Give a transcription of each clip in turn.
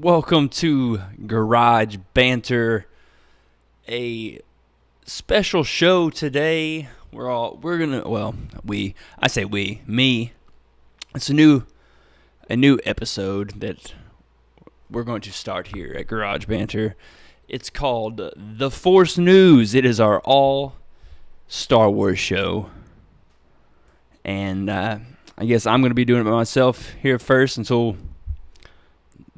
Welcome to Garage Banter, a special show today. Me. It's a new episode that we're going to start here at Garage Banter. It's called The Force News. It is our all Star Wars show. And I guess I'm going to be doing it by myself here first until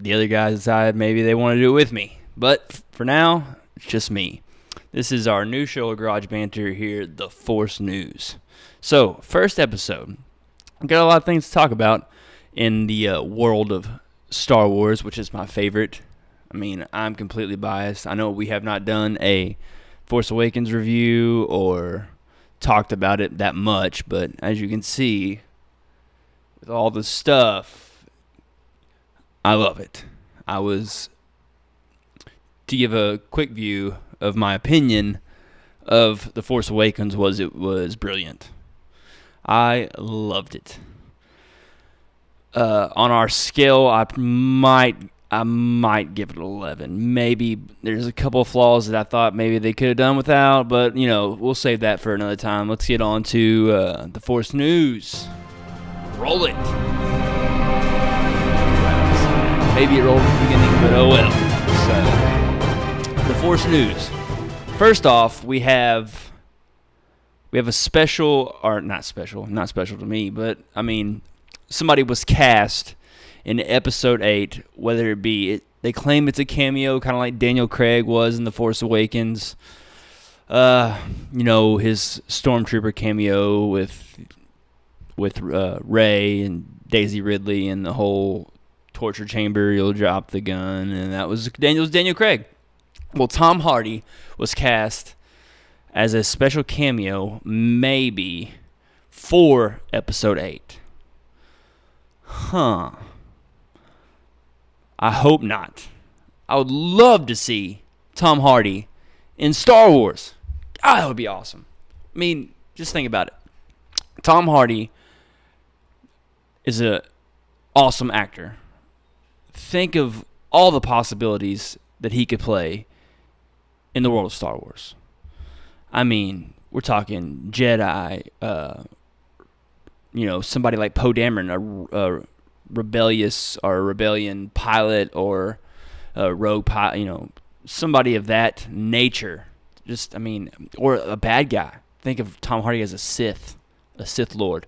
the other guys decide maybe they want to do it with me. But for now, it's just me. This is our new show of Garage Banter here, The Force News. So, first episode. I've got a lot of things to talk about in the world of Star Wars, which is my favorite. I mean, I'm completely biased. I know we have not done a Force Awakens review or talked about it that much, but as you can see, with all the stuff, I love it. To give a quick view of my opinion of The Force Awakens it was brilliant. I loved it. On our scale, I might give it an 11. Maybe there's a couple of flaws that I thought maybe they could have done without, but we'll save that for another time. Let's get on to The Force News. Roll it. Maybe it rolled at the beginning, but oh well. So, The Force News. First off, we have a special, or not special to me, but I mean, somebody was cast in Episode 8, whether it be, they claim it's a cameo, kind of like Daniel Craig was in The Force Awakens. His Stormtrooper cameo with Rey and Daisy Ridley and the whole torture chamber, you'll drop the gun, and that was Daniel Craig. Well, Tom Hardy was cast as a special cameo, maybe, for Episode 8. I hope not. I would love to see Tom Hardy in Star Wars. That would be awesome. I mean, just think about it. Tom Hardy is an awesome actor. Think of all the possibilities that he could play in the world of Star Wars. I mean, we're talking Jedi, somebody like Poe Dameron, a rebellion pilot, or a rogue pilot, somebody of that nature. Or a bad guy. Think of Tom Hardy as a Sith Lord.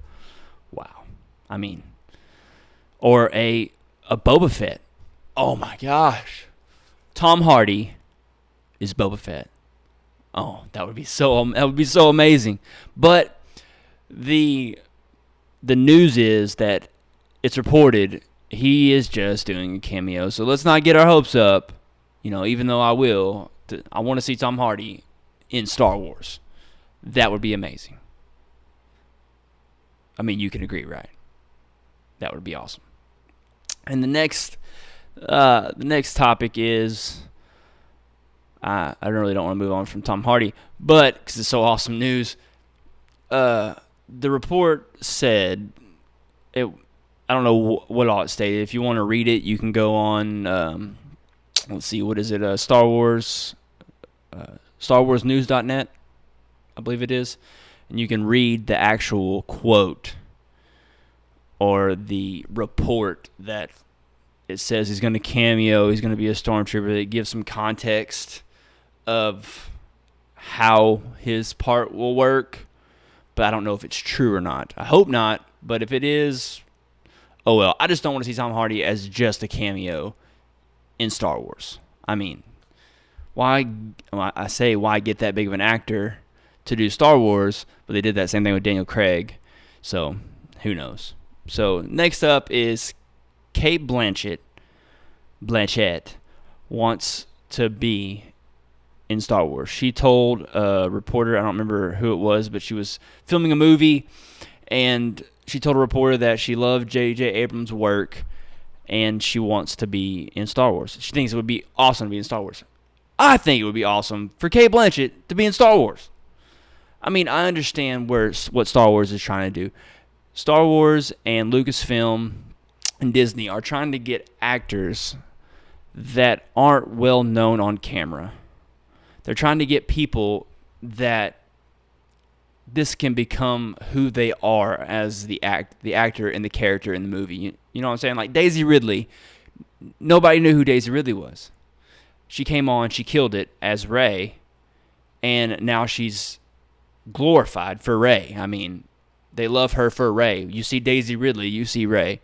Wow. I mean, or a Boba Fett. Oh my gosh. Tom Hardy is Boba Fett. Oh, that would be so amazing. But the news is that it's reported he is just doing a cameo. So let's not get our hopes up. Even though I want to see Tom Hardy in Star Wars. That would be amazing. I mean, you can agree, right? That would be awesome. And the next topic is, I really don't want to move on from Tom Hardy, but because it's so awesome news, the report said, I don't know what all it stated. If you want to read it, you can go on, let's see, what is it, Star Wars News.net, I believe it is, and you can read the actual quote or the report that it says he's going to cameo, he's going to be a stormtrooper. That gives some context of how his part will work, but I don't know if it's true or not. I hope not, but if it is, oh well. I just don't want to see Tom Hardy as just a cameo in Star Wars. I mean, why get that big of an actor to do Star Wars, but they did that same thing with Daniel Craig, so who knows. So next up is Kate Blanchett wants to be in Star Wars. She told a reporter, I don't remember who it was, but she was filming a movie, and she told a reporter that she loved J.J. Abrams' work, and she wants to be in Star Wars. She thinks it would be awesome to be in Star Wars. I think it would be awesome for Kate Blanchett to be in Star Wars. I mean, I understand what Star Wars is trying to do. Star Wars and Lucasfilm and Disney are trying to get actors that aren't well known on camera. They're trying to get people that this can become who they are as the actor and the character in the movie. You know what I'm saying? Like Daisy Ridley, nobody knew who Daisy Ridley was. She came on, she killed it as Rey, and now she's glorified for Rey. I mean, they love her for Rey. You see Daisy Ridley, you see Rey.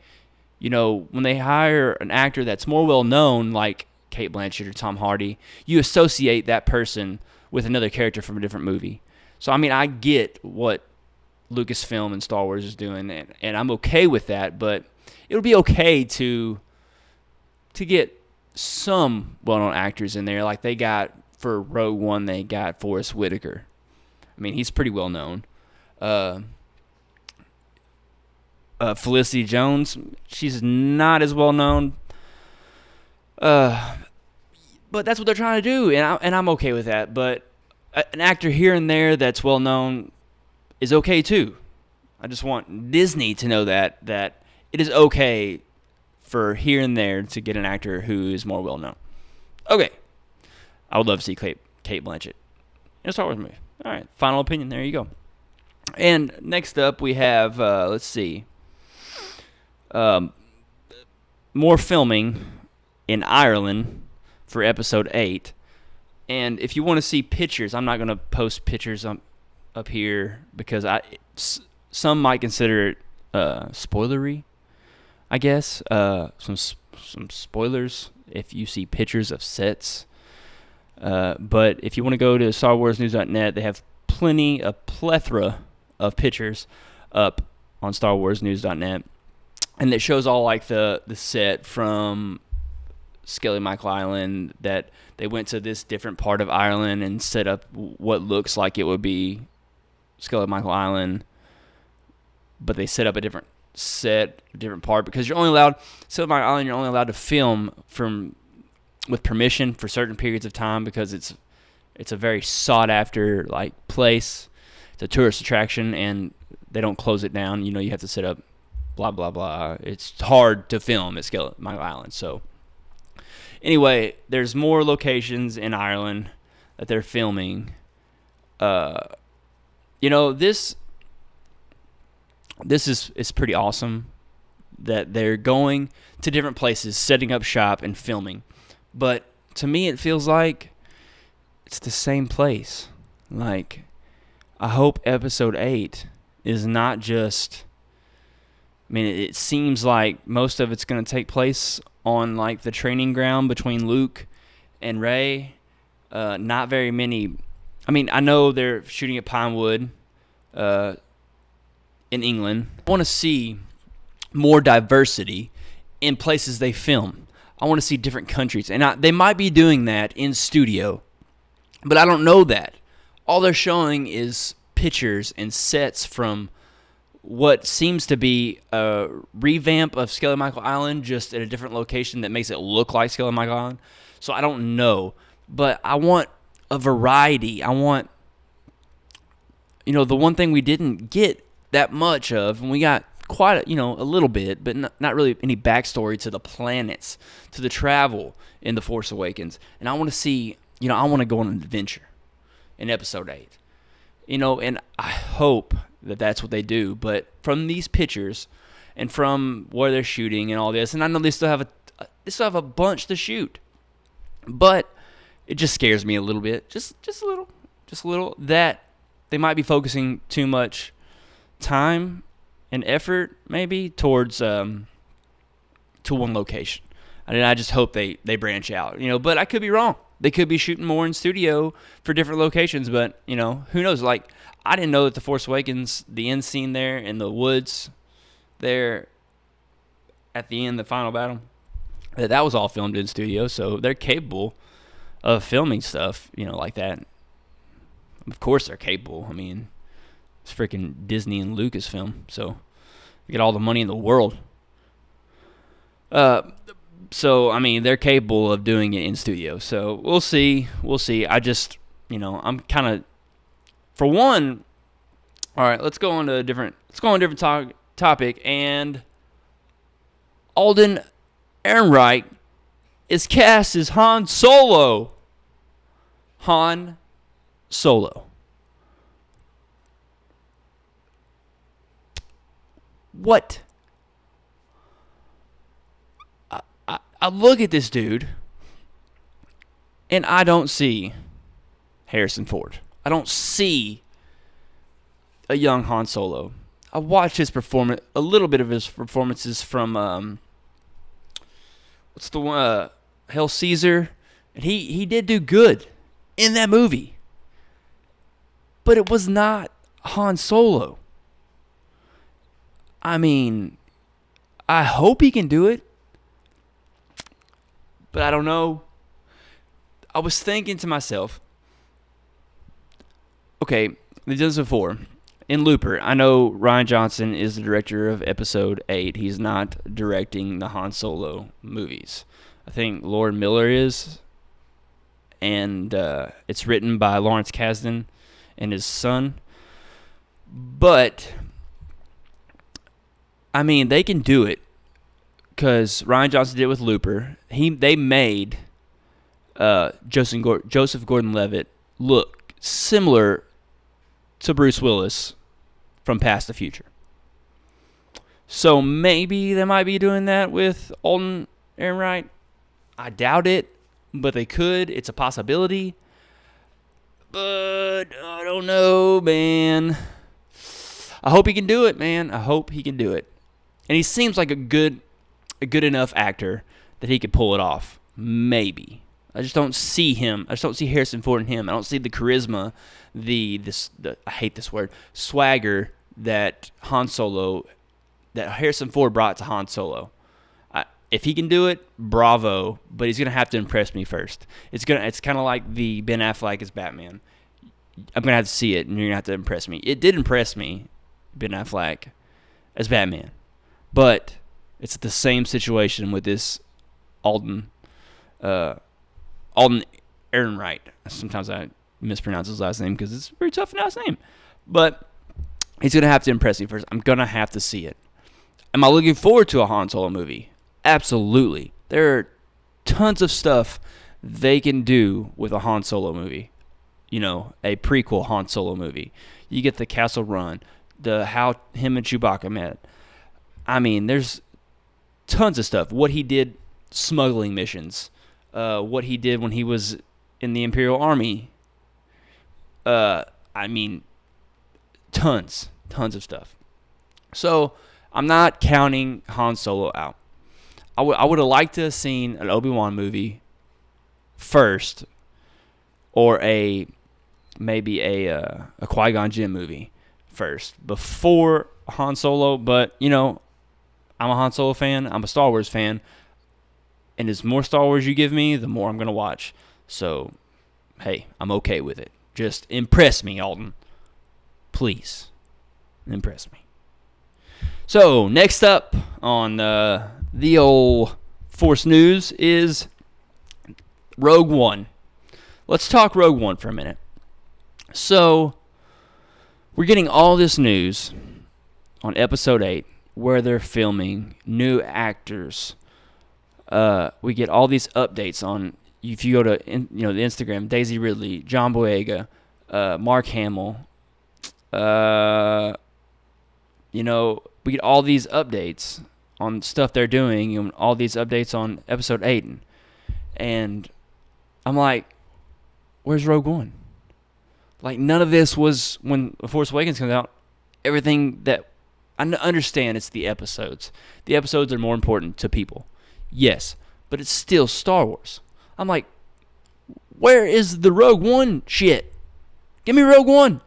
You know, when they hire an actor that's more well known, like Cate Blanchett or Tom Hardy, you associate that person with another character from a different movie. So, I mean, I get what Lucasfilm and Star Wars is doing, and I'm okay with that, but it would be okay to get some well-known actors in there, like they got for Rogue One, they got Forrest Whitaker. I mean, he's pretty well-known. Felicity Jones, she's not as well-known. But that's what they're trying to do, and I'm okay with that, but an actor here and there that's well known is okay too. I just want Disney to know that it is okay for here and there to get an actor who is more well known. Okay, I would love to see Cate Blanchett in a Star Wars movie. All right, final opinion. There you go. And next up we have let's see, more filming in Ireland for episode 8. And if you want to see pictures, I'm not going to post pictures up here because some might consider it spoilery, I guess. Some spoilers if you see pictures of sets. But if you want to go to StarWarsNews.net, they have a plethora of pictures up on StarWarsNews.net. And it shows all like the set from Skelly Michael Island, that they went to this different part of Ireland and set up what looks like it would be Skelly Michael Island, but they set up a different part because you're only allowed Skelly Michael Island. You're only allowed to film with permission for certain periods of time because it's a very sought after like place. It's a tourist attraction and they don't close it down. You know, you have to set up blah blah blah. It's hard to film at Skelly Michael Island, so. Anyway, there's more locations in Ireland that they're filming. You know, this is pretty awesome that they're going to different places, setting up shop and filming. But to me, it feels like it's the same place. Like, I hope episode 8 is not just... I mean, it seems like most of it's going to take place on like the training ground between Luke and Rey. Not very many. I mean, I know they're shooting at Pinewood in England. I want to see more diversity in places they film. I want to see different countries. And they might be doing that in studio, but I don't know that. All they're showing is pictures and sets from what seems to be a revamp of Skelly Michael Island, just at a different location that makes it look like Skelly Michael Island. So I don't know, but I want a variety. I want, the one thing we didn't get that much of, and we got quite a little bit, but not really any backstory to the planets, to the travel in The Force Awakens. And I want to see, I want to go on an adventure in episode 8. And I hope that that's what they do. But from these pictures and from where they're shooting and all this, and I know they still have a bunch to shoot, but it just scares me a little bit, just a little, that they might be focusing too much time and effort maybe towards to one location. And I just hope they branch out, but I could be wrong. They could be shooting more in studio for different locations, but, who knows? Like, I didn't know that The Force Awakens, the end scene there in the woods there at the end, the final battle, that was all filmed in studio, so they're capable of filming stuff, like that. Of course they're capable. I mean, it's freaking Disney and Lucasfilm, so they get all the money in the world. So, I mean, they're capable of doing it in studio. So, we'll see. I just, I'm kind of, for one, all right, let's go on a different topic. And Alden Ehrenreich is cast as Han Solo. Han Solo. What? I look at this dude, and I don't see Harrison Ford. I don't see a young Han Solo. I watched his performance, a little bit of his performances from what's the one? Hail Caesar, and he did do good in that movie. But it was not Han Solo. I mean, I hope he can do it, but I don't know. I was thinking to myself, okay, they've done this before. In Looper, I know Rian Johnson is the director of Episode 8. He's not directing the Han Solo movies. I think Lord Miller is, and it's written by Lawrence Kasdan and his son. But, I mean, they can do it because Rian Johnson did it with Looper. They made Joseph Gordon-Levitt look similar to Bruce Willis from Past the Future. So maybe they might be doing that with Alden Ehrenreich. I doubt it, but they could. It's a possibility. But I don't know, man. I hope he can do it, man. I hope he can do it. And he seems like a good enough actor that he could pull it off. Maybe. I just don't see him. I just don't see Harrison Ford in him. I don't see the charisma, the I hate this word, swagger that Harrison Ford brought to Han Solo. If he can do it, bravo. But he's gonna have to impress me first. It's kind of like the Ben Affleck as Batman. I'm gonna have to see it, and you're gonna have to impress me. It did impress me, Ben Affleck as Batman, but it's the same situation with this Alden Ehrenreich. Sometimes I mispronounce his last name because it's a very tough last name. But he's going to have to impress me first. I'm going to have to see it. Am I looking forward to a Han Solo movie? Absolutely. There are tons of stuff they can do with a Han Solo movie. You know, a prequel Han Solo movie. You get the Castle Run, how him and Chewbacca met. I mean, there's tons of stuff. What he did, smuggling missions. What he did when he was in the Imperial Army. I mean, tons of stuff. So, I'm not counting Han Solo out. I would have liked to have seen an Obi-Wan movie first, or maybe a Qui-Gon Jinn movie first, before Han Solo. But, you know, I'm a Han Solo fan. I'm a Star Wars fan. And as more Star Wars you give me, the more I'm going to watch. So, hey, I'm okay with it. Just impress me, Alden. Please. Impress me. So, next up on the old Force News is Rogue One. Let's talk Rogue One for a minute. So, we're getting all this news on Episode 8 where they're filming new actors. We get all these updates on, if you go to the Instagram, Daisy Ridley, John Boyega, Mark Hamill. We get all these updates on stuff they're doing, and all these updates on Episode 8. And I'm like, where's Rogue One? Like, none of this was when The Force Awakens comes out. Everything that I understand, it's the episodes. The episodes are more important to people. Yes, but it's still Star Wars. I'm like, where is the Rogue One shit? Give me Rogue One.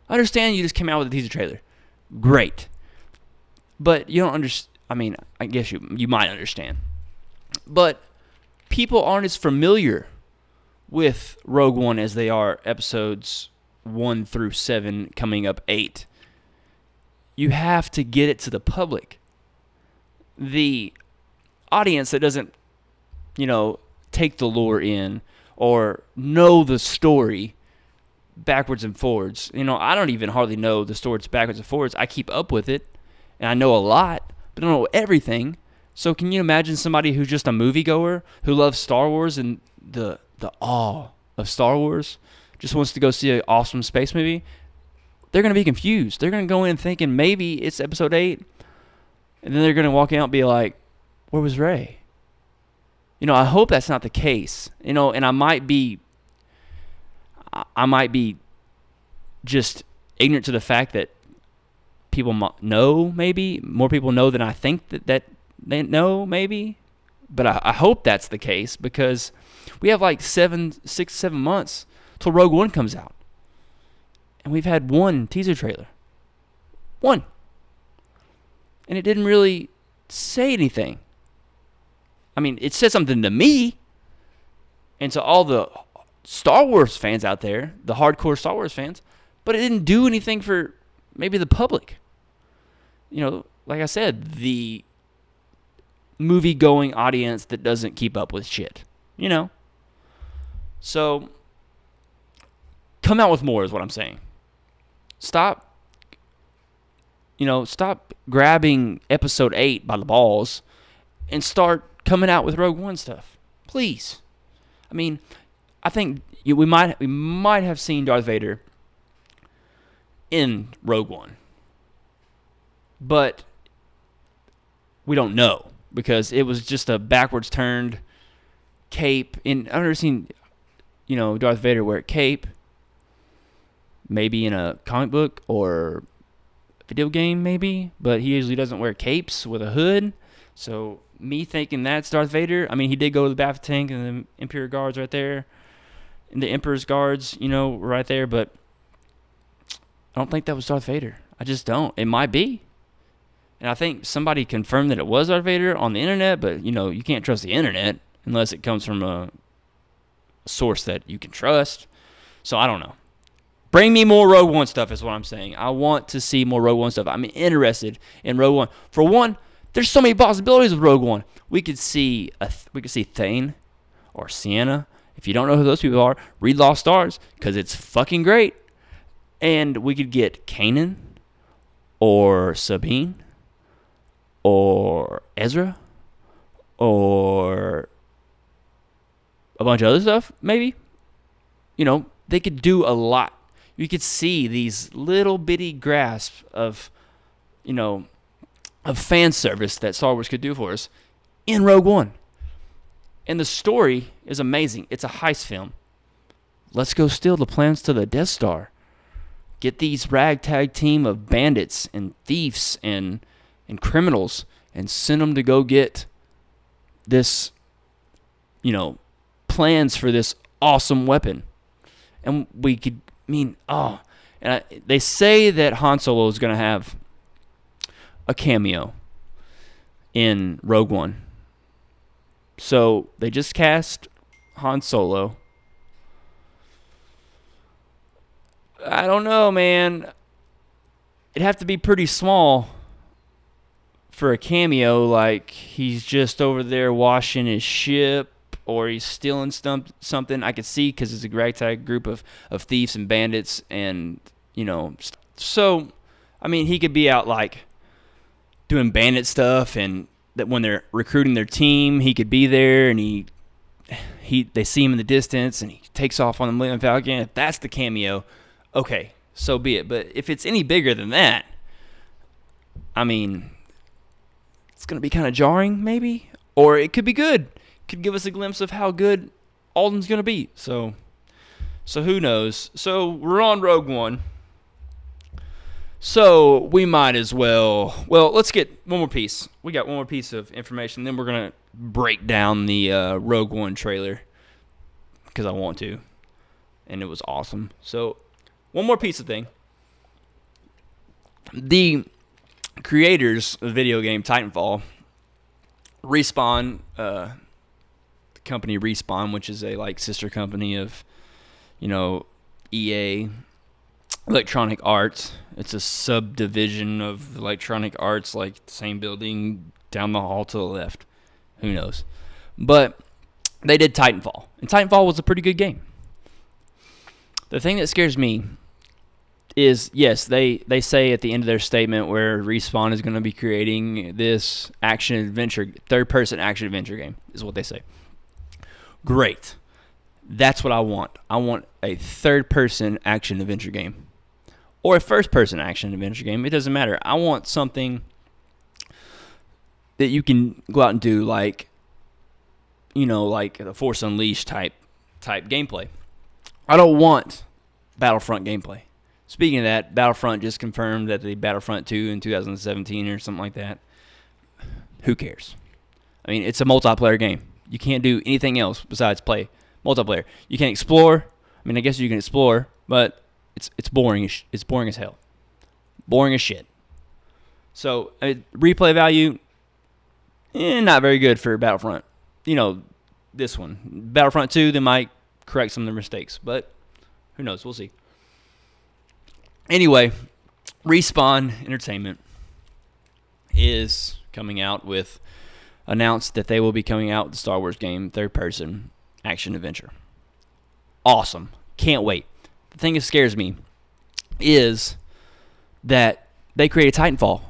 I understand you just came out with a teaser trailer. Great. But you don't understand. I mean, I guess you might understand. But people aren't as familiar with Rogue One as they are episodes 1 through 7, coming up 8. You have to get it to the public. The audience that doesn't, take the lore in or know the story backwards and forwards. I don't even hardly know the stories backwards and forwards. I keep up with it, and I know a lot, but I don't know everything. So can you imagine somebody who's just a moviegoer who loves Star Wars and the awe of Star Wars, just wants to go see an awesome space movie? They're going to be confused. They're going to go in thinking maybe it's episode 8, and then they're going to walk out and be like, where was Rey? I hope that's not the case. And I might be just ignorant to the fact that people know, maybe more people know than I think that they know, maybe. But I hope that's the case, because we have like 7 months till Rogue One comes out, and we've had one teaser trailer, and it didn't really say anything. I mean, it said something to me, and to all the Star Wars fans out there, the hardcore Star Wars fans, but it didn't do anything for maybe the public. Like I said, the movie-going audience that doesn't keep up with shit. So, come out with more is what I'm saying. Stop grabbing episode 8 by the balls and start coming out with Rogue One stuff. Please. I mean, I think we might have seen Darth Vader in Rogue One, but we don't know, because it was just a backwards turned cape. And I've never seen, Darth Vader wear a cape. Maybe in a comic book or video game, maybe, but he usually doesn't wear capes with a hood. So me thinking that's Darth Vader. I mean, he did go to the Baphomet tank and the Imperial Guards right there, and the Emperor's Guards, right there. But I don't think that was Darth Vader. I just don't. It might be. And I think somebody confirmed that it was Darth Vader on the internet, but, you can't trust the internet unless it comes from a source that you can trust. So I don't know. Bring me more Rogue One stuff is what I'm saying. I want to see more Rogue One stuff. I'm interested in Rogue One. For one, there's so many possibilities with Rogue One. We could see Thane or Sienna. If you don't know who those people are, read Lost Stars, because it's fucking great. And we could get Kanan or Sabine or Ezra or a bunch of other stuff, maybe. They could do a lot. You could see these little bitty grasps of fan service that Star Wars could do for us in Rogue One. And the story is amazing. It's a heist film. Let's go steal the plans to the Death Star. Get these ragtag team of bandits and thieves and criminals and send them to go get this, plans for this awesome weapon. And we could, they say that Han Solo is going to have a cameo in Rogue One. So they just cast Han Solo. I don't know, man. It'd have to be pretty small for a cameo, like he's just over there washing his ship, or he's stealing something. I could see, because it's a ragtag group of thieves and bandits, and so he could be out like doing bandit stuff, and that when they're recruiting their team, he could be there, and they see him in the distance, and he takes off on the Millennium Falcon. If that's the cameo, okay, so be it. But if it's any bigger than that, it's going to be kind of jarring, maybe. Or it could be good. Could give us a glimpse of how good Alden's going to be. So who knows? So we're on Rogue One. So we might as well let's get one more piece. We got one more piece of information. Then we're going to break down the Rogue One trailer, because I want to. And it was awesome. So one more piece of thing. The creators of the video game Titanfall, Respawn, the company Respawn, which is a sister company of EA, Electronic Arts. It's a subdivision of Electronic Arts, like the same building down the hall to the left. Who knows? But they did Titanfall, and Titanfall was a pretty good game. The thing that scares me is, yes, they say at the end of their statement where Respawn is going to be creating this third-person action-adventure game, is what they say. Great. That's what I want. I want a third-person action-adventure game. Or a first-person action-adventure game. It doesn't matter. I want something that you can go out and do, like the Force Unleashed type gameplay. I don't want Battlefront gameplay. Speaking of that, Battlefront just confirmed that the Battlefront 2 in 2017 or something like that. Who cares? I mean, it's a multiplayer game. You can't do anything else besides play multiplayer. You can explore. I mean, I guess you can explore, but it's boring. It's boring as hell. Boring as shit. So, replay value, not very good for Battlefront. This one. Battlefront 2, they might correct some of their mistakes, but who knows? We'll see. Anyway, Respawn Entertainment is announced that they will be coming out with the Star Wars game, third-person action-adventure. Awesome. Can't wait. The thing that scares me is that they created Titanfall.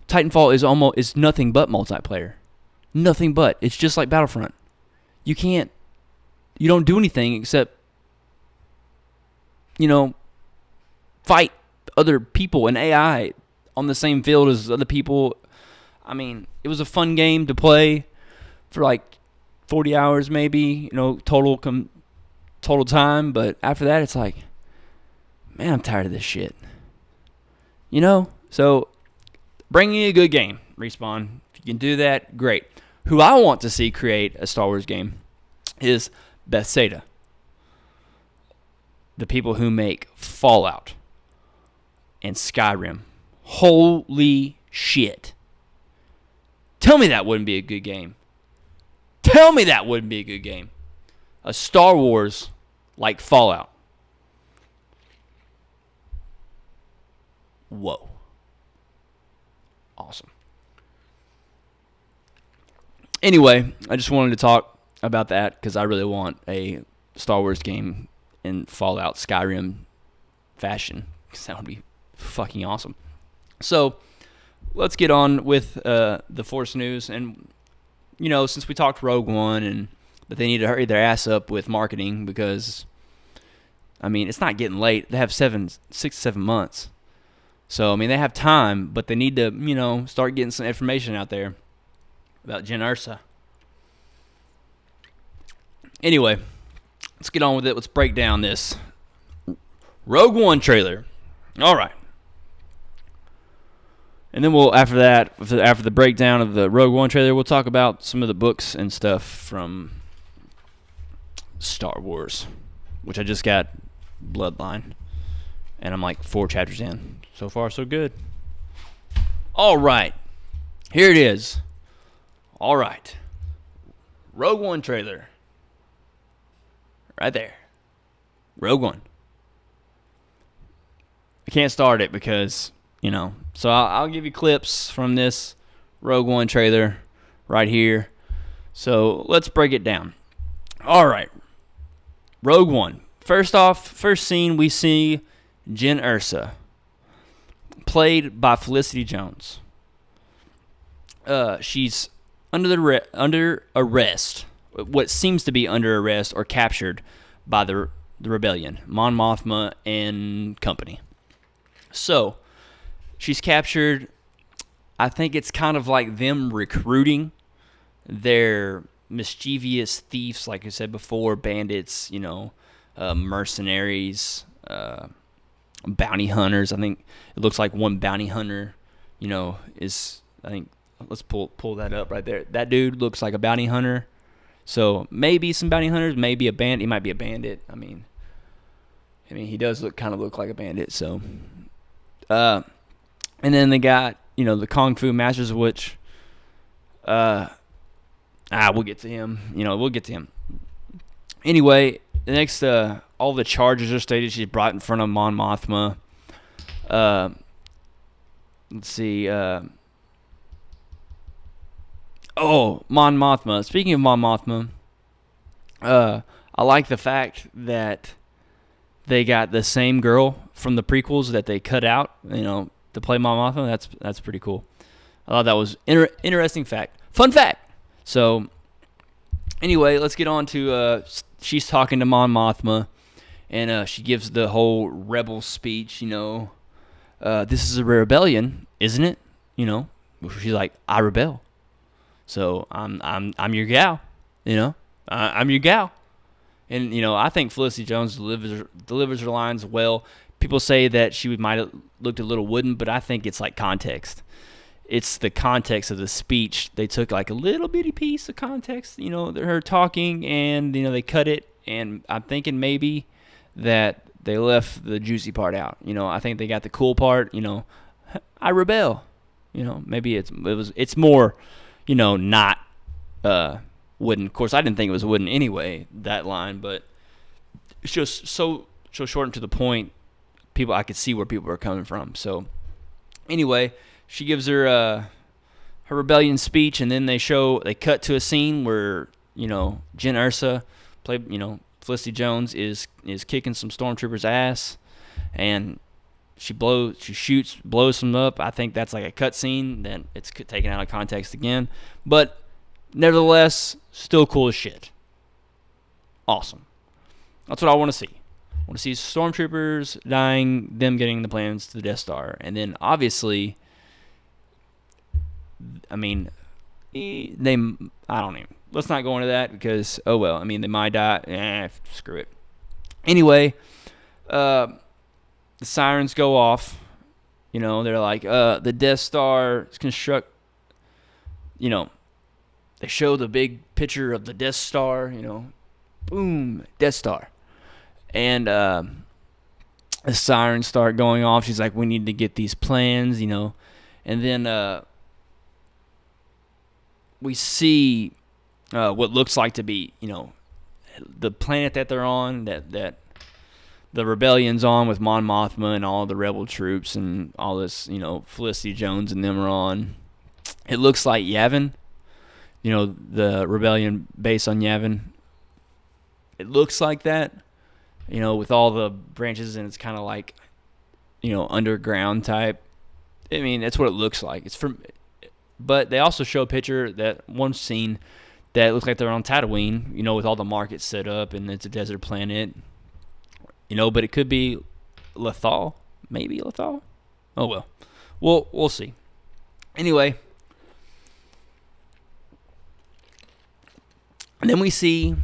Titanfall is nothing but multiplayer. Nothing but. It's just like Battlefront. You don't do anything except, fight other people and AI on the same field as other people. I mean, it was a fun game to play for like 40 hours maybe, total time. But after that, it's like, man, I'm tired of this shit. So bring me a good game, Respawn. If you can do that, great. Who I want to see create a Star Wars game is Bethesda. The people who make Fallout and Skyrim. Holy shit. Tell me that wouldn't be a good game. Tell me that wouldn't be a good game. A Star Wars like Fallout. Whoa. Awesome. Anyway, I just wanted to talk about that because I really want a Star Wars game in Fallout Skyrim fashion, because that would be fucking awesome. So let's get on with the Force news. And since we talked Rogue One and that they need to hurry their ass up with marketing, because it's not getting late. They have 6 to 7 months. So they have time, but they need to start getting some information out there about Jen Ursa. Anyway, let's get on with it. Let's break down this Rogue One trailer. All right. And then after the breakdown of the Rogue One trailer, we'll talk about some of the books and stuff from Star Wars, which I just got Bloodline. And I'm like 4 chapters in. So far, so good. All right. Here it is. All right. Rogue One trailer. Right there. Rogue One. I can't start it because, So I'll give you clips from this Rogue One trailer right here. So let's break it down. All right. Rogue One. First scene, we see Jen Ursa, played by Felicity Jones. She's under arrest, what seems to be under arrest or captured by the rebellion, Mon Mothma and company. So she's captured. I think it's kind of like them recruiting their mischievous thieves, like I said before, bandits, mercenaries, bounty hunters. I think it looks like one bounty hunter, is, I think, let's pull that up right there. That dude looks like a bounty hunter. So maybe some bounty hunters, maybe a bandit. He might be a bandit. I mean, he does kind of look like a bandit. So, and then they got, the Kung Fu Masters, which, we'll get to him. We'll get to him. Anyway, the next, all the charges are stated. She's brought in front of Mon Mothma. Let's see. Mon Mothma. Speaking of Mon Mothma, I like the fact that they got the same girl from the prequels that they cut out, to play Mon Mothma. That's pretty cool. I thought that was interesting fact. Fun fact. So, anyway, let's get on to she's talking to Mon Mothma, and she gives the whole rebel speech. This is a rebellion, isn't it? She's like, I rebel, so I'm your gal. I'm your gal. And, I think Felicity Jones delivers her lines well. People say that she might have looked a little wooden, but I think it's like context. It's the context of the speech. They took like a little bitty piece of context, her talking, and, they cut it. And I'm thinking maybe that they left the juicy part out. I think they got the cool part, I rebel. Maybe it's more, not wooden. Of course, I didn't think it was wooden anyway, that line, but it's just so short and to the point. I could see where people are coming from. So anyway, she gives her her rebellion speech, and then they cut to a scene where Jen Ersa, played Felicity Jones, is kicking some stormtroopers' ass, and she blows them up. I think that's like a cut scene. Then it's taken out of context again, but nevertheless, still cool as shit. Awesome. That's what I want to see. I want to see stormtroopers dying, them getting the plans to the Death Star. And then, obviously, I don't even, let's not go into that because, oh well, they might die. Screw it. Anyway, the sirens go off. They're like, the Death Star is construct, they show the big picture of the Death Star, boom, Death Star. And the sirens start going off. She's like, we need to get these plans, And then we see what looks like to be, the planet that they're on, that the rebellion's on with Mon Mothma and all the rebel troops and all this, Felicity Jones and them are on. It looks like Yavin. The rebellion base on Yavin. It looks like that, with all the branches, and it's kind of like, underground type. That's what it looks like. But they also show a picture, that one scene that looks like they're on Tatooine, with all the markets set up, and it's a desert planet. But it could be Lothal, maybe Lothal. Oh well, we'll see. Anyway. And then we see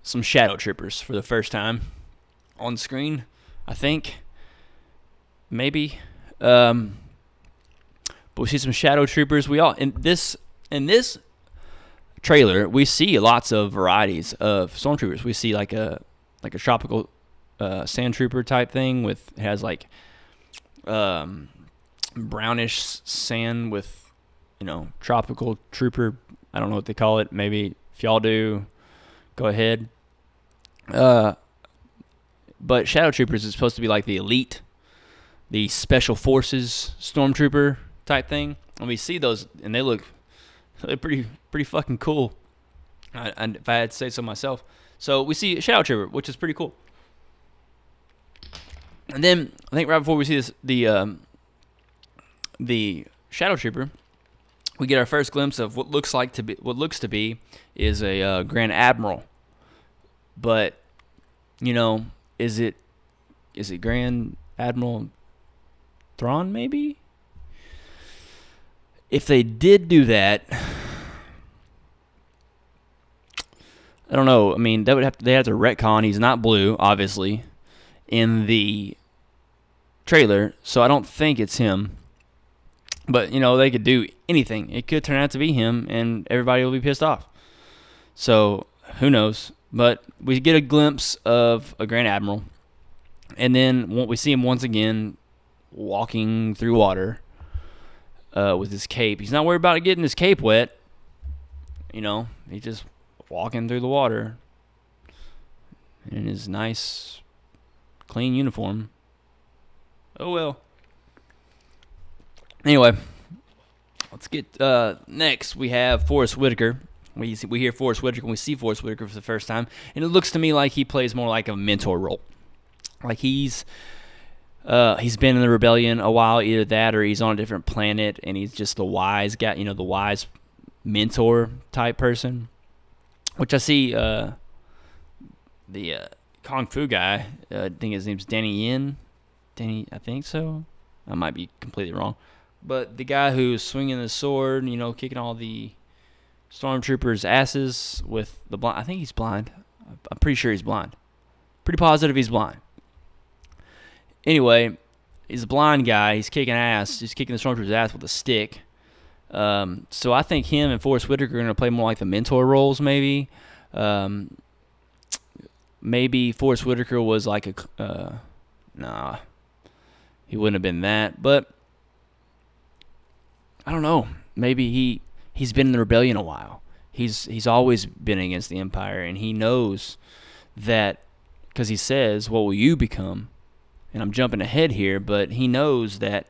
some shadow troopers for the first time on screen, I think. Maybe. But we see some shadow troopers. In this trailer, we see lots of varieties of stormtroopers. We see like a tropical sand trooper type thing it has like brownish sand with tropical trooper. I don't know what they call it. Maybe if y'all do, go ahead. But shadow troopers is supposed to be like the elite, the special forces stormtrooper type thing. And we see those, and they're pretty fucking cool. If I had to say so myself. So we see a shadow trooper, which is pretty cool. And then I think right before we see this, the shadow trooper, we get our first glimpse of what looks to be is a Grand Admiral. But is it Grand Admiral Thrawn maybe? If they did do that, I don't know. They have to retcon. He's not blue, obviously, in the trailer, so I don't think it's him. But they could do anything. It could turn out to be him, and everybody will be pissed off. So who knows? But we get a glimpse of a Grand Admiral, and then we see him once again walking through water with his cape. He's not worried about getting his cape wet. He's just walking through the water in his nice, clean uniform. Oh well. Anyway, let's get next. We have Forrest Whitaker. We hear Forrest Whitaker, and we see Forrest Whitaker for the first time, and it looks to me like he plays more like a mentor role. Like he's been in the rebellion a while, either that or he's on a different planet and he's just the wise guy, the wise mentor type person. Which I see the Kung Fu guy, I think his name's Danny Yin. I think so. I might be completely wrong. But the guy who's swinging the sword, kicking all the stormtroopers' asses with the blind. I think he's blind. I'm pretty sure he's blind. Pretty positive he's blind. Anyway, he's a blind guy. He's kicking ass. He's kicking the stormtroopers' ass with a stick. So I think him and Forrest Whitaker are going to play more like the mentor roles, maybe. Maybe Forrest Whitaker was like nah, he wouldn't have been that. But I don't know. Maybe he's been in the rebellion a while. He's always been against the Empire, and he knows that because he says, "What will you become?" And I'm jumping ahead here, but he knows that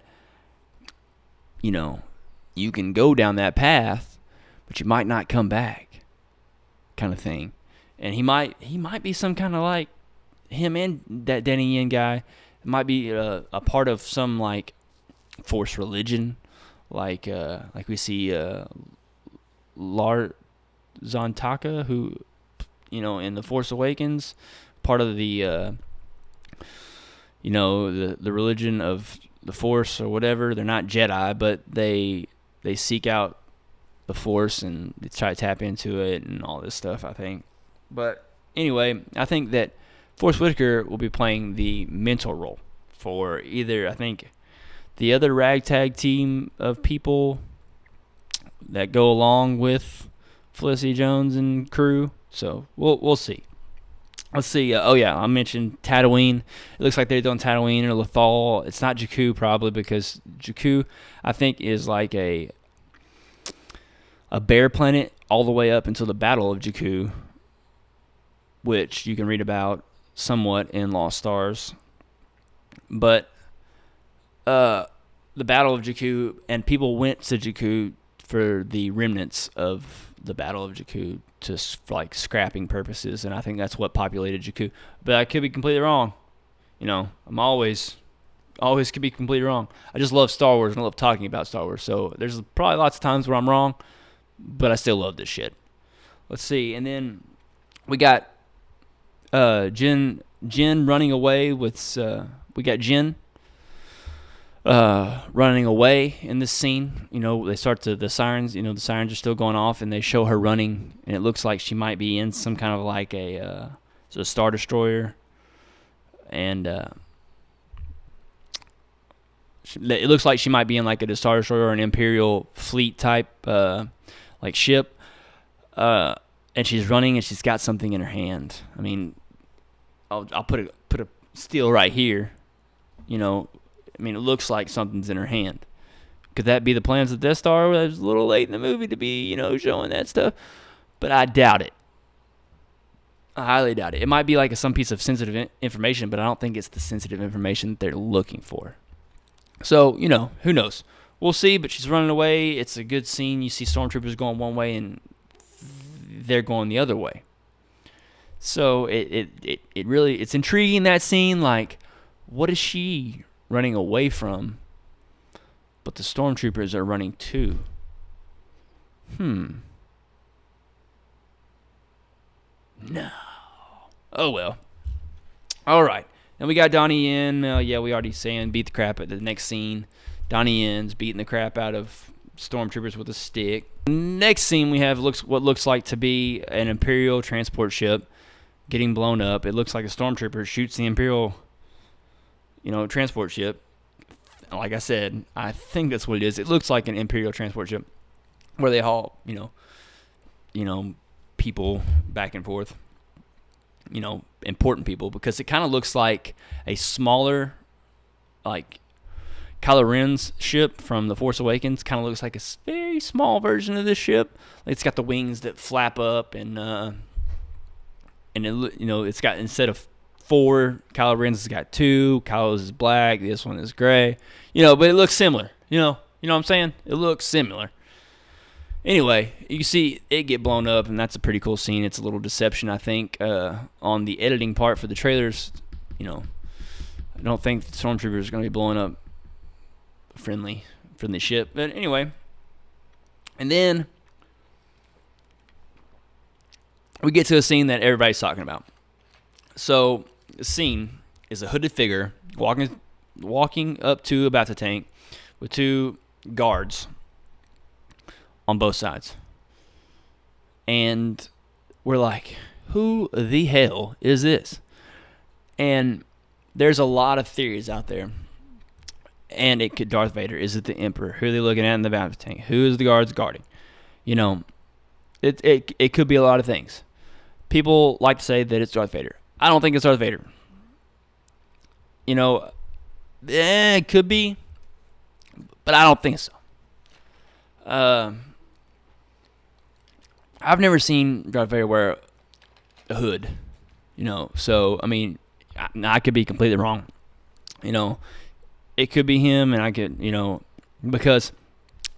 you can go down that path, but you might not come back, kind of thing. And he might be some kind of like him and that Danny Yen guy might be a part of some like Force religion, like we see Lar Zontaka, who in the Force Awakens, part of the the religion of the Force or whatever. They're not Jedi, but they seek out the Force and they try to tap into it and all this stuff, I think. But anyway, I think that Forrest Whitaker will be playing the mentor role for either, I think, the other ragtag team of people that go along with Felicity Jones and crew. So we'll see. Let's see. I mentioned Tatooine. It looks like they're doing Tatooine or Lothal. It's not Jakku probably because Jakku, I think, is like a bear planet all the way up until the Battle of Jakku, which you can read about somewhat in Lost Stars. But the Battle of Jakku, and people went to Jakku for the remnants of the Battle of Jakku to like scrapping purposes, and I think that's what populated Jakku. But I could be completely wrong. I'm always could be completely wrong. I just love Star Wars and I love talking about Star Wars. So there's probably lots of times where I'm wrong, but I still love this shit. Let's see, and then we got Jin running away with. We got Jin running away in this scene. They start the sirens. The sirens are still going off, and they show her running, and it looks like she might be in some kind of like a Star Destroyer, and it looks like she might be in like a Star Destroyer or an Imperial fleet type like ship, and she's running, and she's got something in her hand. I mean, I'll put a steel right here. It looks like something's in her hand. Could that be the plans of the Death Star? Well, it was a little late in the movie to be, showing that stuff. But I doubt it. I highly doubt it. It might be like some piece of sensitive information, but I don't think it's the sensitive information that they're looking for. So, who knows? We'll see, but she's running away. It's a good scene. You see stormtroopers going one way, and they're going the other way. So it really, it's intriguing, that scene. Like, what is she running away from, but the stormtroopers are running to? No. Oh, well. All right. Then we got Donnie Yen. We already saying beat the crap at the next scene. Donnie Yen's beating the crap out of stormtroopers with a stick. Next scene we have what looks like to be an Imperial transport ship getting blown up. It looks like a stormtrooper shoots the Imperial transport ship. Like I said, I think that's what it is. It looks like an Imperial transport ship where they haul, people back and forth. Important people, because it kind of looks like a smaller, like Kylo Ren's ship from The Force Awakens. Kind of looks like a very small version of this ship. It's got the wings that flap up, and it's got, instead of 4, Kylo Ren's has got 2. Kylo's is black. This one is gray. But it looks similar. You know what I'm saying? It looks similar. Anyway, you can see it get blown up, and that's a pretty cool scene. It's a little deception, I think, on the editing part for the trailers. I don't think the stormtroopers are going to be blowing up a friendly ship. But anyway, and then we get to a scene that everybody's talking about. So the scene is a hooded figure walking up to a bacta tank with two guards on both sides. And we're like, who the hell is this? And there's a lot of theories out there. And it could Darth Vader. Is it the Emperor? Who are they looking at in the bacta tank? Who is the guards guarding? You know, it could be a lot of things. People like to say that it's Darth Vader. I don't think it's Darth Vader. You know, it could be, but I don't think so. I've never seen Darth Vader wear a hood, you know. So, I mean, I could be completely wrong. You know, it could be him, and I could, you know, because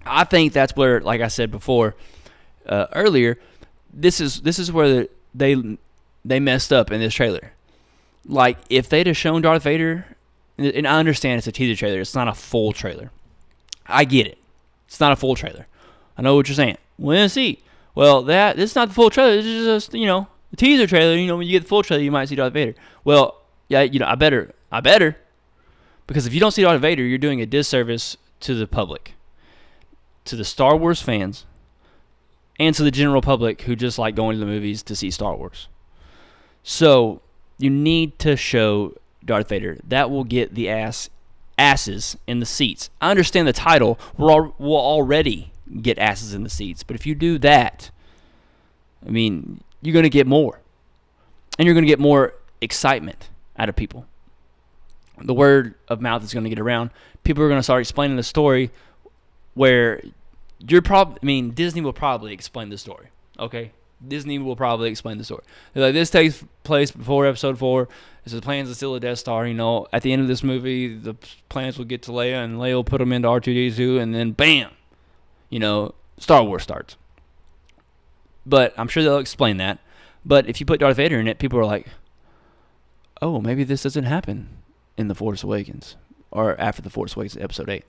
I think that's where, like I said before, earlier, this is where they messed up in this trailer. Like, if they'd have shown Darth Vader, and I understand it's a teaser trailer, it's not a full trailer. I get it. It's not a full trailer. I know what you're saying. Well, see. Well, this is not the full trailer. This is just, you know, a teaser trailer. You know, when you get the full trailer, you might see Darth Vader. Well, yeah, you know, I better. Because if you don't see Darth Vader, you're doing a disservice to the public, to the Star Wars fans, and to the general public who just like going to the movies to see Star Wars. So you need to show Darth Vader. That will get the asses in the seats. I understand the title will already get asses in the seats, but if you do that, I mean, you're going to get more. And you're going to get more excitement out of people. The word of mouth is going to get around. People are going to start explaining the story where Disney will probably explain the story. Okay? Disney will probably explain the story. They're like, this takes place before Episode 4. This is plans to steal the Death Star. You know, at the end of this movie, the plans will get to Leia, and Leia will put them into R2-D2, and then bam! You know, Star Wars starts. But I'm sure they'll explain that. But if you put Darth Vader in it, people are like, oh, maybe this doesn't happen in The Force Awakens or after The Force Awakens, Episode 8.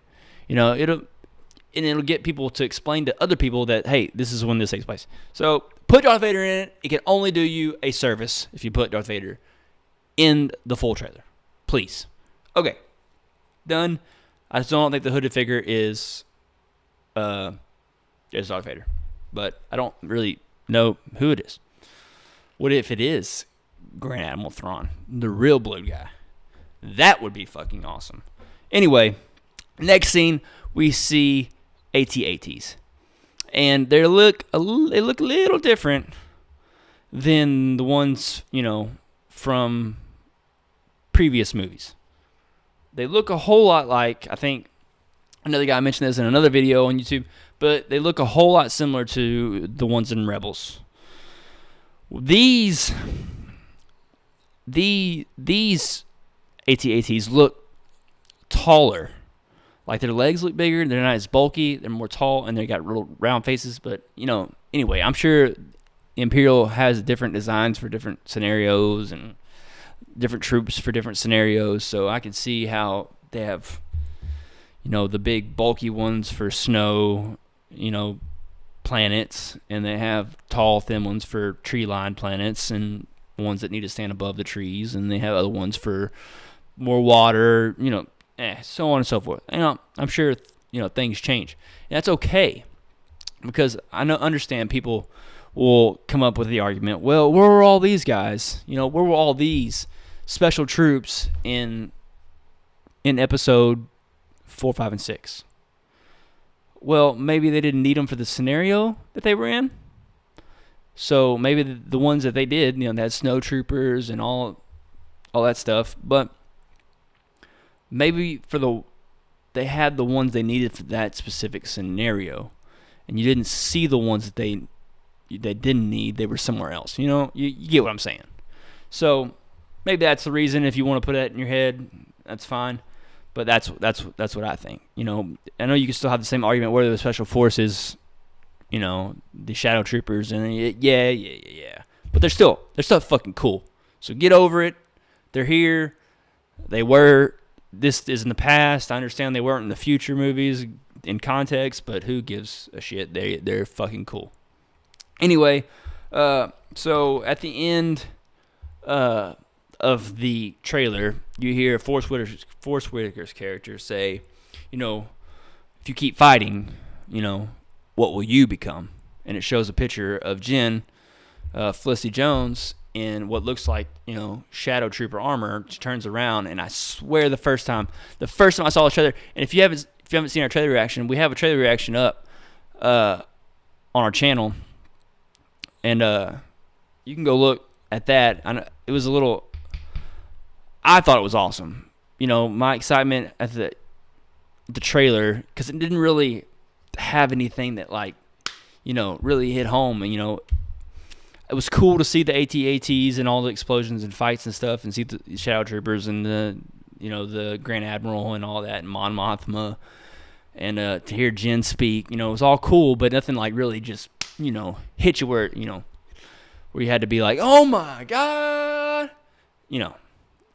You know, it'll get people to explain to other people that, hey, this is when this takes place. So put Darth Vader in it. It can only do you a service if you put Darth Vader in the full trailer. Please. Okay. Done. I still don't think the hooded figure is Darth Vader. But I don't really know who it is. What if it is Grand Admiral Thrawn, the real blue guy? That would be fucking awesome. Anyway, next scene, we see AT-ATs. And they look a little different than the ones, you know, from previous movies. They look a whole lot like, I think another guy mentioned this in another video on YouTube, but they look a whole lot similar to the ones in Rebels. These AT-ATs look taller. Like, their legs look bigger, they're not as bulky, they're more tall, and they got real round faces. But, you know, anyway, I'm sure Imperial has different designs for different scenarios and different troops for different scenarios. So I can see how they have, you know, the big bulky ones for snow, you know, planets, and they have tall, thin ones for tree-lined planets and ones that need to stand above the trees, and they have other ones for more water, you know, so on and so forth. You know, I'm sure, you know, things change. And that's okay, because I understand people will come up with the argument, well, where were all these guys? You know, where were all these special troops in episode 4, 5, and 6? Well, maybe they didn't need them for the scenario that they were in. So maybe the ones that they did, you know, they had snow troopers and all that stuff, but maybe they had the ones they needed for that specific scenario, and you didn't see the ones that they didn't need. They were somewhere else. You know, you get what I'm saying. So maybe that's the reason. If you want to put that in your head, that's fine. But that's what I think. You know, I know you can still have the same argument where the special forces, you know, the shadow troopers, and yeah. But they're still fucking cool. So get over it. They're here. This is in the past. I understand they weren't in the future movies in context, but who gives a shit? They're fucking cool. Anyway, so at the end of the trailer, you hear Forrest Whitaker's character say, if you keep fighting, what will you become? And it shows a picture of Jen, Felicity Jones, in what looks like, Shadow Trooper armor. She turns around, and I swear the first time I saw the trailer, and if you haven't seen our trailer reaction, we have a trailer reaction up on our channel, and you can go look at that. It was I thought it was awesome. My excitement at the trailer, because it didn't really have anything that really hit home, and it was cool to see the AT-ATs and all the explosions and fights and stuff, and see the Shadow Troopers and the Grand Admiral and all that, and Mon Mothma, and to hear Jen speak, it was all cool, but nothing really just hit you where where you had to be like, oh my god,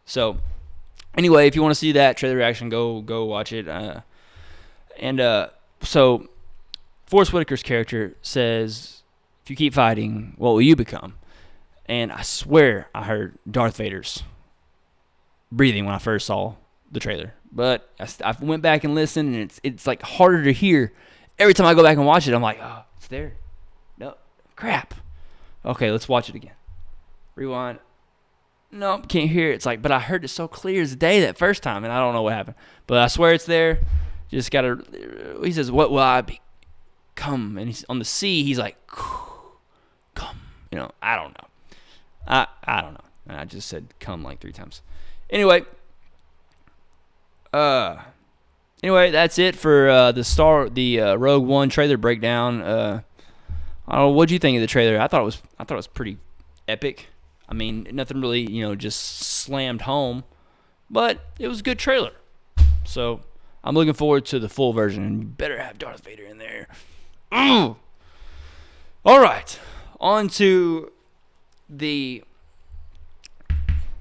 So anyway, if you want to see that trailer reaction, go watch it. So Forrest Whitaker's character says, if you keep fighting, what will you become? And I swear I heard Darth Vader's breathing when I first saw the trailer. But I went back and listened, and it's harder to hear. Every time I go back and watch it, I'm like, oh, it's there. No, crap. Okay, let's watch it again. Rewind. Nope, can't hear it. It's but I heard it so clear as day that first time, and I don't know what happened. But I swear it's there. Just got to, he says, what will I become? And he's on the sea, he's like, come. I don't know. I don't know. And I just said come 3 times. Anyway, that's it for the Rogue One trailer breakdown. I don't know, what'd you think of the trailer? I thought it was pretty epic. I mean, nothing really, just slammed home, but it was a good trailer. So I'm looking forward to the full version, and you better have Darth Vader in there. All right, on to the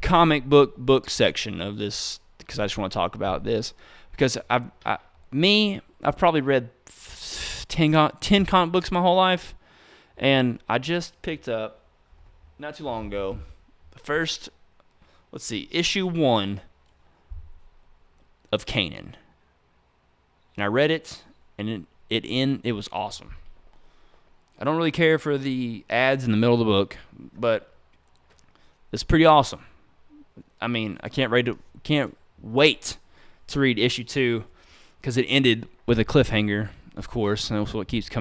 comic book section of this, because I just want to talk about this, because I've probably read 10 comic books my whole life, and I just picked up not too long ago the first, issue 1 of Kanan, and I read it, and it was awesome. I don't really care for the ads in the middle of the book, but it's pretty awesome. I mean, I can't wait to read issue 2, because it ended with a cliffhanger, of course, and that's what keeps you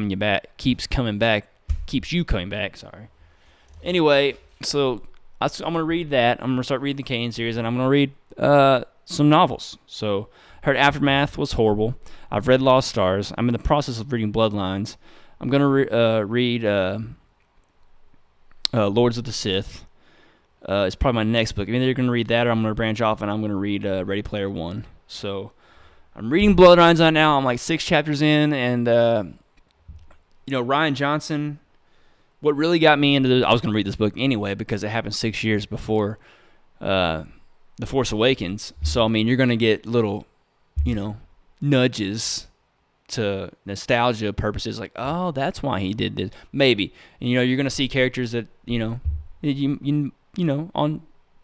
coming back. Sorry. Anyway, so I'm gonna read that. I'm gonna start reading the Kane series, and I'm gonna read some novels. So I heard Aftermath was horrible. I've read Lost Stars. I'm in the process of reading Bloodlines. I'm gonna read Lords of the Sith. It's probably my next book. Either you're gonna read that, or I'm gonna branch off and I'm gonna read Ready Player One. So I'm reading Bloodlines right now. I'm 6 chapters in, and Ryan Johnson. What really got me into I was gonna read this book anyway because it happened 6 years before The Force Awakens. So I mean, you're gonna get little, nudges to nostalgia purposes, oh, that's why he did this, maybe. And you're gonna see characters that you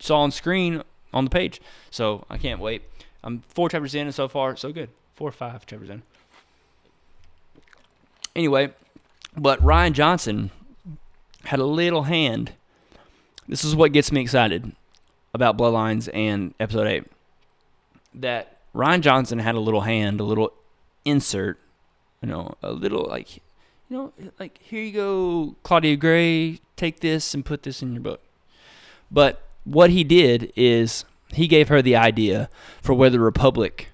saw on screen on the page. So I can't wait. I'm 4 chapters in, and so far so good. 4 or 5 chapters in. Anyway, but Ryan Johnson had a little hand. This is what gets me excited about Bloodlines and Episode 8. That Ryan Johnson had a little hand, a little insert, a little here you go, Claudia Gray, take this and put this in your book. But what he did is he gave her the idea for where the Republic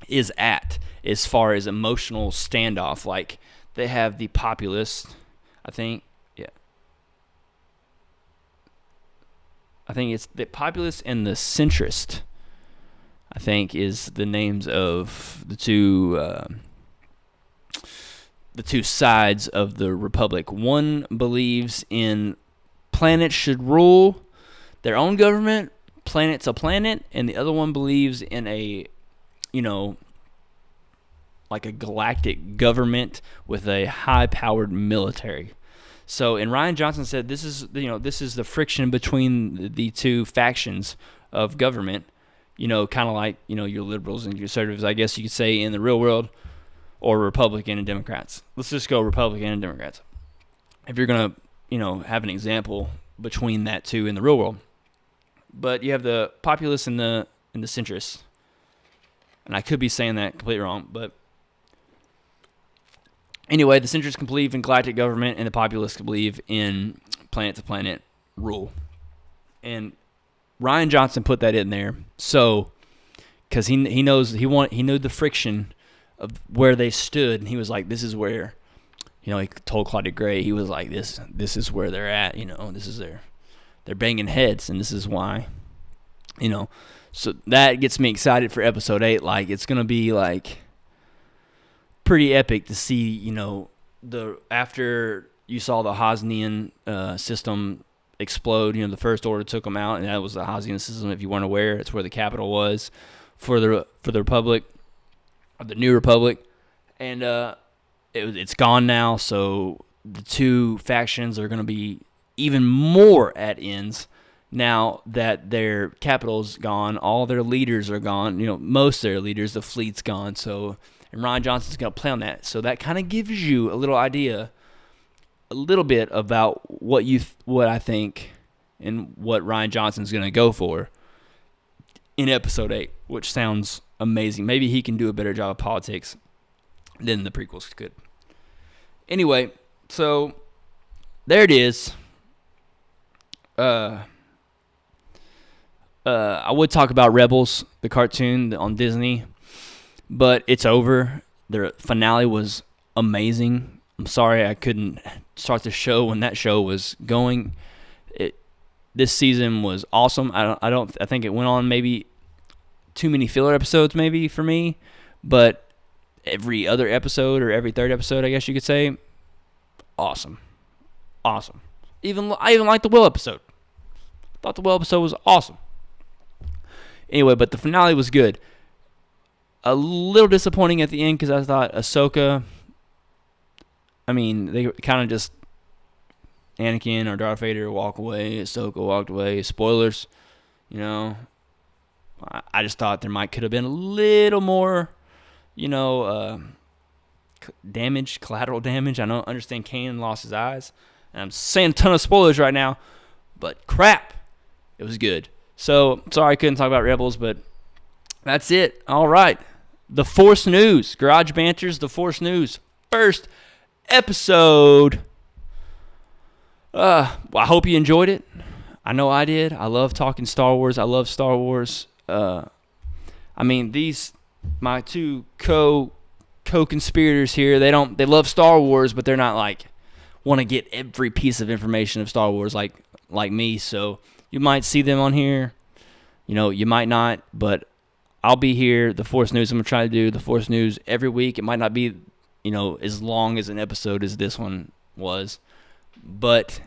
is at as far as emotional standoff. They have the populist, I think it's the populist and the centrist, I think, is the names of the two sides of the Republic. One believes in planets should rule their own government. planet to planet, and the other one believes in a, like a galactic government with a high-powered military. So, and Ryan Johnson said this is the friction between the two factions of government. Kind of like your liberals and conservatives, I guess you could say, in the real world, or Republican and Democrats. Let's just go Republican and Democrats. If you're gonna have an example between that two in the real world. But you have the populists and the centrists. And I could be saying that completely wrong, but anyway, the centrists can believe in galactic government, and the populists can believe in planet-to-planet rule. And Ryan Johnson put that in there, so because he knew the friction of where they stood, and he was like, this is where, he told Claudia Gray, he was like, this is where they're at, this is they're banging heads, and this is why, So that gets me excited for episode 8. Like, it's gonna be like pretty epic to see, after you saw the Hosnian system explode. The First Order took them out, and that was the Hosnian system. If you weren't aware, it's where the capital was for the Republic, or the New Republic, and it's gone now. So the two factions are going to be even more at ends now that their capital's gone. All their leaders are gone. Most of their leaders, the fleet's gone. So, and Ryan Johnson's going to play on that. So that kind of gives you a little idea, a little bit about what I think and what Ryan Johnson's going to go for in episode 8, which sounds amazing. Maybe he can do a better job of politics than the prequels could. Anyway, so there it is. I would talk about Rebels, the cartoon on Disney, but it's over. The finale was amazing. I'm sorry I couldn't start the show when that show was going. This season was awesome. I think it went on maybe too many filler episodes maybe for me, but every other episode, or every third episode, I guess you could say, awesome. I even liked the Will episode. I thought the Will episode was awesome. Anyway, but the finale was good. A little disappointing at the end because I thought Ahsoka, they kind of just, Anakin or Darth Vader walk away, Ahsoka walked away. Spoilers, I just thought there could have been a little more, damage, collateral damage. I don't understand Kanan lost his eyes. And I'm saying a ton of spoilers right now, but crap, it was good. So, sorry I couldn't talk about Rebels, but that's it. All right. The Force News. Garage Banter's The Force News. First episode. I hope you enjoyed it. I know I did. I love talking Star Wars. I love Star Wars. My two co-conspirators here, they love Star Wars, but they're not like want to get every piece of information of Star Wars like me. So you might see them on here. You might not, but I'll be here. The Force News, I'm going to try to do the Force News every week. It might not be, as long as an episode as this one was, but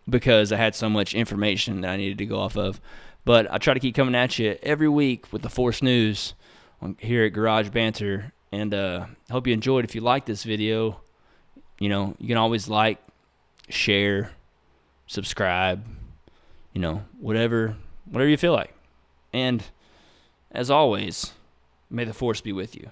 because I had so much information that I needed to go off of. But I try to keep coming at you every week with the Force News here at Garage Banter. And I hope you enjoyed. If you like this video, you can always like, share, subscribe, whatever you feel like. And as always, may the Force be with you.